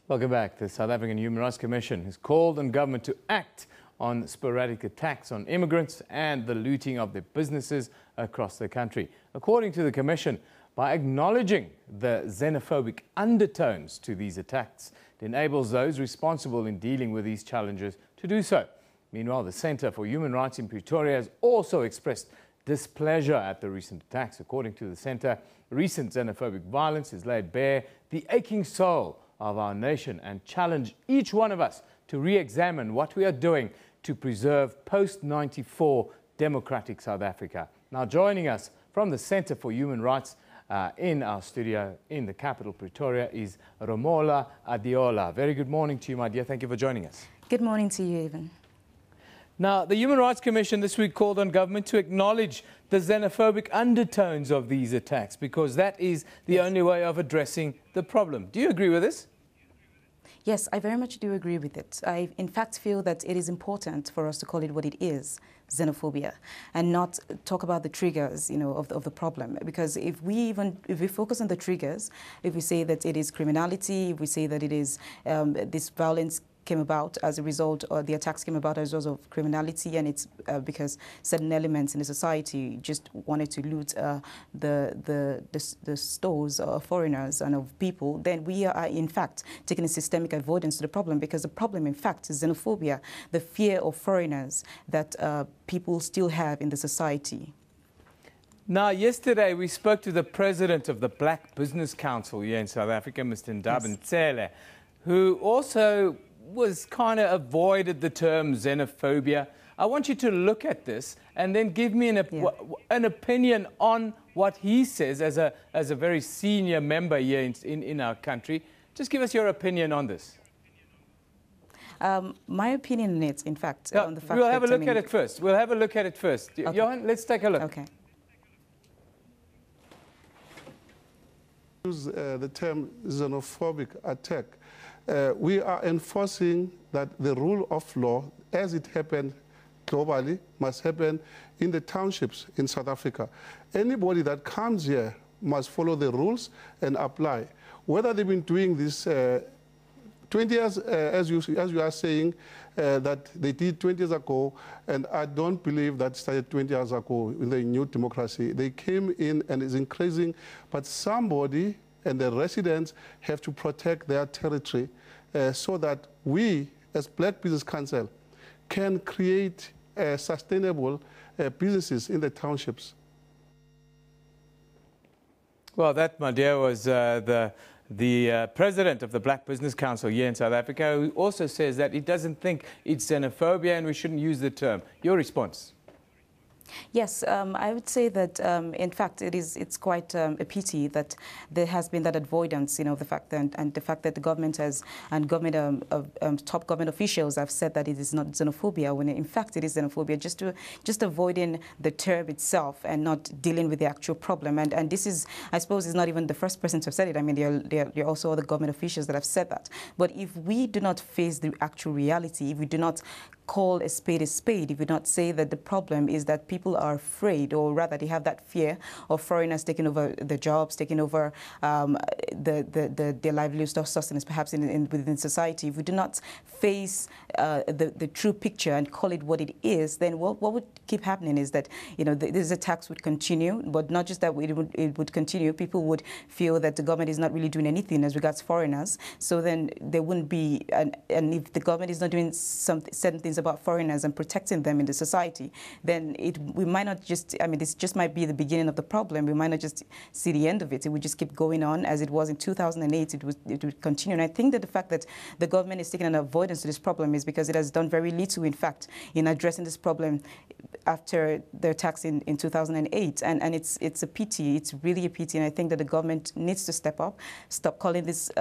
Welcome back. The South African Human Rights Commission has called on government to act on sporadic attacks on immigrants and the looting of their businesses across the country. According to the Commission, by acknowledging the xenophobic undertones to these attacks, it enables those responsible in dealing with these challenges to do so. Meanwhile, the Centre for Human Rights in Pretoria has also expressed displeasure at the recent attacks. According to the centre, recent xenophobic violence has laid bare the aching soul of our nation and challenge each one of us to re-examine what we are doing to preserve post-94 democratic South Africa. Now, joining us from the Centre for Human Rights in our studio in the capital, Pretoria, is Romola Adeola. Very good morning to you, my dear. Thank you for joining us. Good morning to you, Evan. Now, the Human Rights Commission this week called on government to acknowledge the xenophobic undertones of these attacks, because that is the only way of addressing the problem. Do you agree with this? Yes, I very much do agree with it. I, in fact, feel that it is important for us to call it what it is, xenophobia, and not talk about the triggers, of the problem. Because if we focus on the triggers, if we say that it is criminality, if we say that it is this violence came about as a result, or the attacks came about as a result of criminality, and it's because certain elements in the society just wanted to loot the stores of foreigners and of people, then we are in fact taking a systemic avoidance to the problem, because the problem in fact is xenophobia, the fear of foreigners that people still have in the society. Now, yesterday we spoke to the president of the Black Business Council here in South Africa, Mr. Ndab'Ntsele, who also was kind of avoided the term xenophobia. I want you to look at this and then give me an opinion on what he says as a very senior member here in our country. Just give us your opinion on this. My opinion on it, in fact, on the fact we'll have a look at it first. We'll have a look at it first. Okay. Johan, let's take a look. Okay. Use the term xenophobic attack. We are enforcing that the rule of law, as it happened globally, must happen in the townships in South Africa. Anybody that comes here must follow the rules and apply. Whether they've been doing this 20 years, as you are saying, that they did 20 years ago, and I don't believe that started 20 years ago in the new democracy. They came in and it's increasing, but somebody and the residents have to protect their territory so that we, as Black Business Council, can create sustainable businesses in the townships. Well, that, my dear, was the president of the Black Business Council here in South Africa, who also says that he doesn't think it's xenophobia and we shouldn't use the term. Your response? Yes, I would say that, in fact, it's quite a pity that there has been that avoidance, the fact that, and the fact that the government has, and government, top government officials have said that it is not xenophobia, when in fact it is xenophobia, just avoiding the term itself and not dealing with the actual problem. And this is, I suppose, is not even the first person to have said it. I mean, there are also other government officials that have said that. But if we do not face the actual reality, if we do not call a spade, if we not say that the problem is that people are afraid, or rather they have that fear of foreigners taking over the jobs, taking over their livelihood sustenance perhaps within society, if we do not face the true picture and call it what it is, then what would keep happening is that these attacks would continue, but not just that it would continue. People would feel that the government is not really doing anything as regards foreigners, so then there wouldn't be, and if the government is not doing certain things about foreigners and protecting them in the society, then we might not just, this just might be the beginning of the problem. We might not just see the end of it. It would just keep going on as it was in 2008. It would continue. And I think that the fact that the government is taking an avoidance to this problem is because it has done very little, in fact, in addressing this problem after the attacks in 2008. And it's a pity. It's really a pity. And I think that the government needs to step up, stop calling this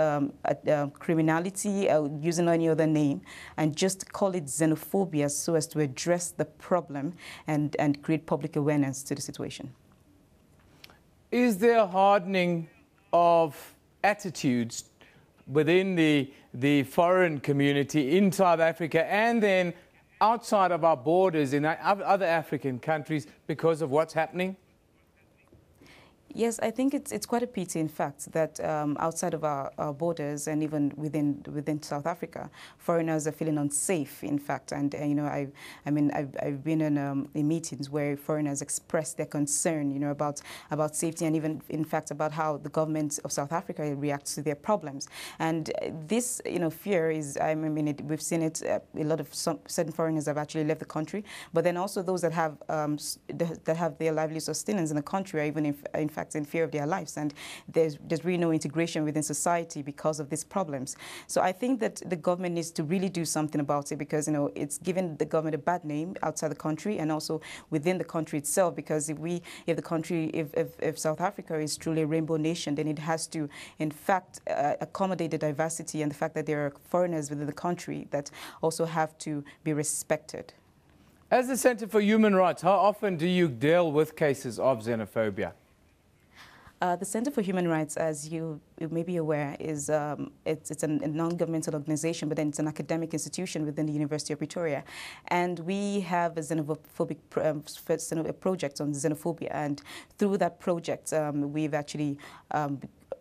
criminality, using any other name, and just call it xenophobia so as to address the problem and create public awareness to the situation. Is there a hardening of attitudes within the foreign community in South Africa and then outside of our borders in other African countries because of what's happening? Yes, I think it's quite a pity, in fact, that outside of our borders and even within South Africa, foreigners are feeling unsafe, in fact. And you know, I've been in meetings where foreigners express their concern, you know, about safety and even, in fact, about how the government of South Africa reacts to their problems. And this, you know, fear is, we've seen it. A lot of certain foreigners have actually left the country, but then also those that have their livelihood sustenance in the country are even, in fact, in fear of their lives, and there's really no integration within society because of these problems. So I think that the government needs to really do something about it, because, you know, it's given the government a bad name outside the country and also within the country itself. Because if South Africa is truly a rainbow nation, then it has to, in fact, accommodate the diversity and the fact that there are foreigners within the country that also have to be respected. As the Center for Human Rights, how often do you deal with cases of xenophobia? The Center for Human Rights, as you may be aware, is it's a non-governmental organization, but then it's an academic institution within the University of Pretoria. And we have a xenophobic project on xenophobia. And through that project, we've actually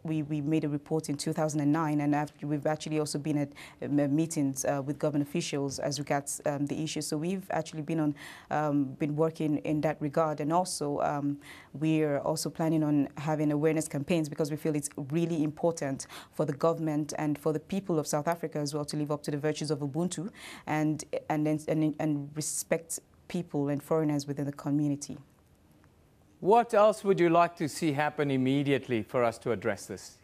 we made a report in 2009, and we've actually also been at meetings with government officials as regards the issue. So we've actually been working in that regard, and also we're also planning on having awareness campaigns, because we feel it's really important for the government and for the people of South Africa as well to live up to the virtues of Ubuntu and respect people and foreigners within the community. What else would you like to see happen immediately for us to address this?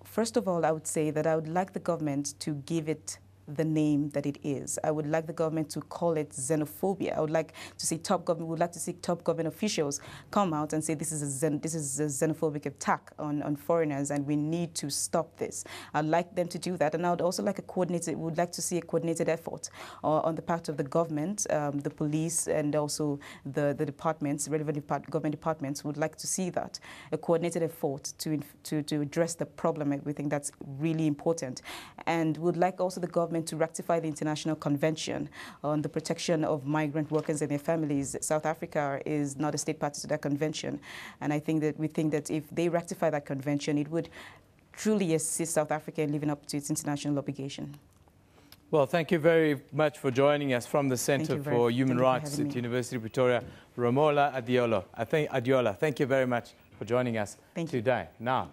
First of all, I would say that I would like the government to give it the name that it is. I would like the government to call it xenophobia. I would like to see top government officials come out and say this is a xenophobic attack on foreigners, and we need to stop this. I'd like them to do that, and I would also like would like to see a coordinated effort on the part of the government, the police, and also the departments, relevant government departments. Would like to see that a coordinated effort to address the problem. We think that's really important, and would like also the government to rectify the International Convention on the Protection of Migrant Workers and Their Families. South Africa is not a state party to that convention, and we think that if they rectify that convention, it would truly assist South Africa in living up to its international obligation. Well, thank you very much for joining us from the Center for Human Rights at University of Pretoria, Romola Adeola. Thank you very much for joining us today. Now.